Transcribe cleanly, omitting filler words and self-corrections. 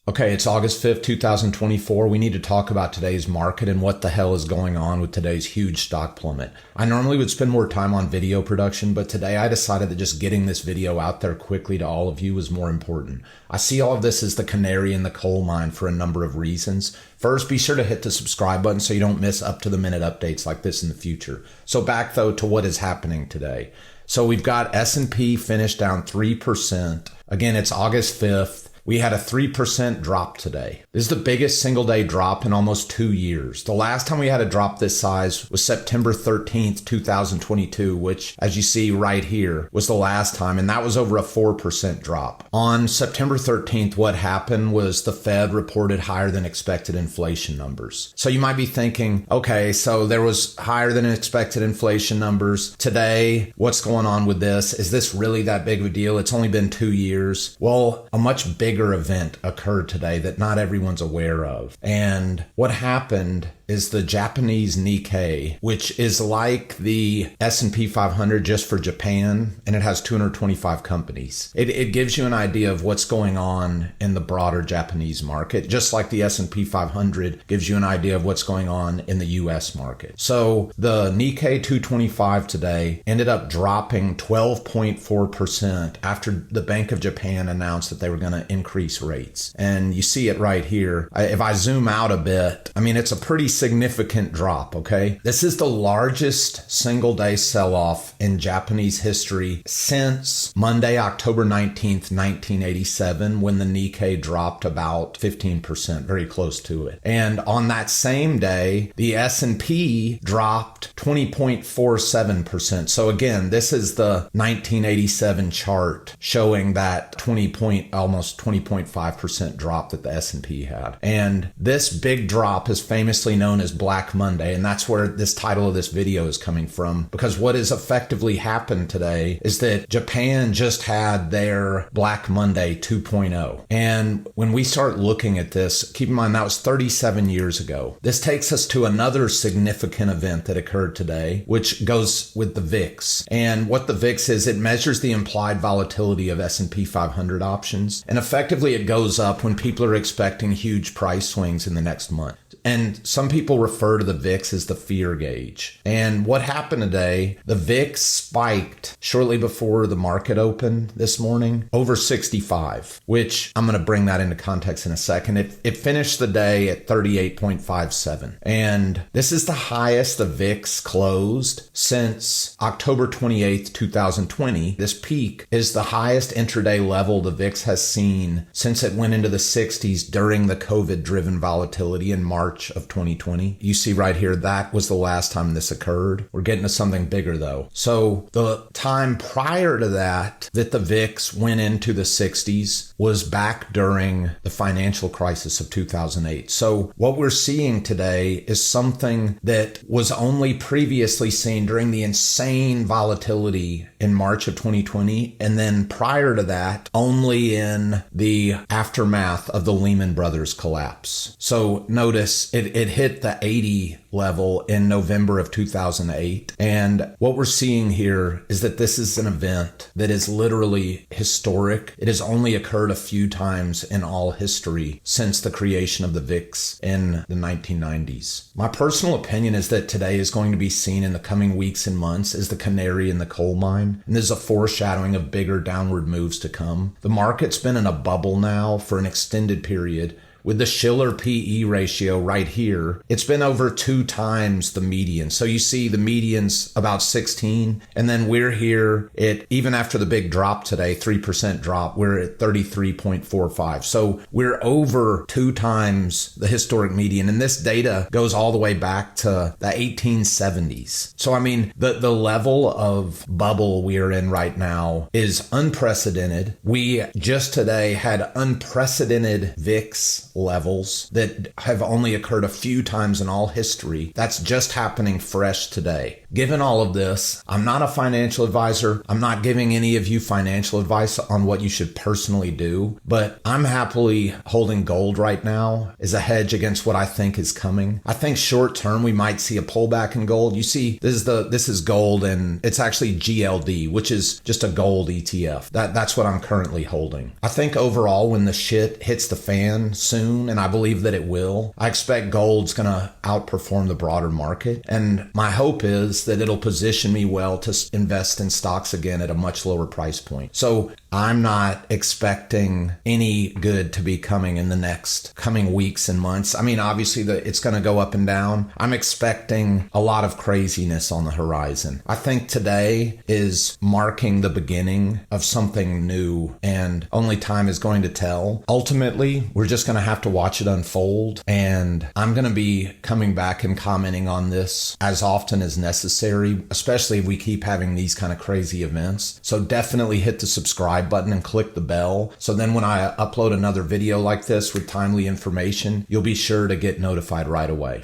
Okay, it's August 5th, 2024. We need to talk about today's market and what the hell is going on with today's huge stock plummet. I normally would spend more time on video production, but today I decided that just getting this video out there quickly to all of you was more important. I see all of this as the canary in the coal mine for a number of reasons. First, be sure to hit the subscribe button so you don't miss up-to-the-minute updates like this in the future. So back, though, to what is happening today. So we've got S&P finished down 3%. Again, it's August 5th. We had a 3% drop today. This is the biggest single day drop in almost 2 years. The last time we had a drop this size was September 13th, 2022, which, as you see right here, was the last time, and that was over a 4% drop. On September 13th, what happened was the Fed reported higher than expected inflation numbers. So you might be thinking, okay, so there was higher than expected inflation numbers. Today, what's going on with this? Is this really that big of a deal? It's only been 2 years. Well, a much bigger event occurred today that not everyone's aware of. And what happened is the Japanese Nikkei, which is like the S&P 500 just for Japan, and it has 225 companies. It gives you an idea of what's going on in the broader Japanese market, just like the S&P 500 gives you an idea of what's going on in the US market. So the Nikkei 225 today ended up dropping 12.4% after the Bank of Japan announced that they were going to increase rates. And you see it right here. If I zoom out a bit, I mean, it's a pretty significant drop, okay? This is the largest single day sell-off in Japanese history since Monday, October 19th, 1987, when the Nikkei dropped about 15%, very close to it. And on that same day, the S&P dropped 20.47%. So again, this is the 1987 chart showing that almost 20.5% drop that the S&P had. And this big drop is famously known as Black Monday, and that's where this title of this video is coming from, because what has effectively happened today is that Japan just had their Black Monday 2.0. And when we start looking at this, keep in mind that was 37 years ago. This takes us to another significant event that occurred today, which goes with the VIX. And what the VIX is, it measures the implied volatility of S&P 500 options, and effectively it goes up when people are expecting huge price swings in the next month. And some people refer to the VIX as the fear gauge. And what happened today, the VIX spiked shortly before the market opened this morning, over 65, which I'm going to bring that into context in a second. It finished the day at 38.57. And this is the highest the VIX closed since October 28th, 2020. This peak is the highest intraday level the VIX has seen since it went into the 60s during the COVID-driven volatility in March of 2020. You see right here, that was the last time this occurred. We're getting to something bigger though. So the time prior to that the VIX went into the 60s was back during the financial crisis of 2008. So what we're seeing today is something that was only previously seen during the insane volatility in March of 2020. And then prior to that, only in the aftermath of the Lehman Brothers collapse. So notice it hit the 80 level in November of 2008. And what we're seeing here is that this is an event that is literally historic. It has only occurred a few times in all history since the creation of the VIX in the 1990s. My personal opinion is that today is going to be seen in the coming weeks and months as the canary in the coal mine. And this is a foreshadowing of bigger downward moves to come. The market's been in a bubble now for an extended period. With the Shiller PE ratio right here, it's been over 2 times the median. So you see the median's about 16, and then we're here at, even after the big drop today, 3% drop, we're at 33.45. So we're over 2 times the historic median. And this data goes all the way back to the 1870s. So I mean, the level of bubble we are in right now is unprecedented. We just today had unprecedented VIX levels that have only occurred a few times in all history. That's just happening fresh today. Given all of this, I'm not a financial advisor. I'm not giving any of you financial advice on what you should personally do, but I'm happily holding gold right now as a hedge against what I think is coming. I think short term we might see a pullback in gold. You see, this is gold, and it's actually GLD, which is just a gold ETF. That's what I'm currently holding. I think overall, when the shit hits the fan soon, and I believe that it will, I expect gold's gonna outperform the broader market. And my hope is that it'll position me well to invest in stocks again at a much lower price point. So I'm not expecting any good to be coming in the next coming weeks and months. I mean, obviously it's going to go up and down. I'm expecting a lot of craziness on the horizon. I think today is marking the beginning of something new, and only time is going to tell. Ultimately, we're just going to have to watch it unfold, and I'm going to be coming back and commenting on this as often as necessary, especially if we keep having these kind of crazy events. So definitely hit the subscribe button and click the bell, so then when I upload another video like this with timely information, you'll be sure to get notified right away.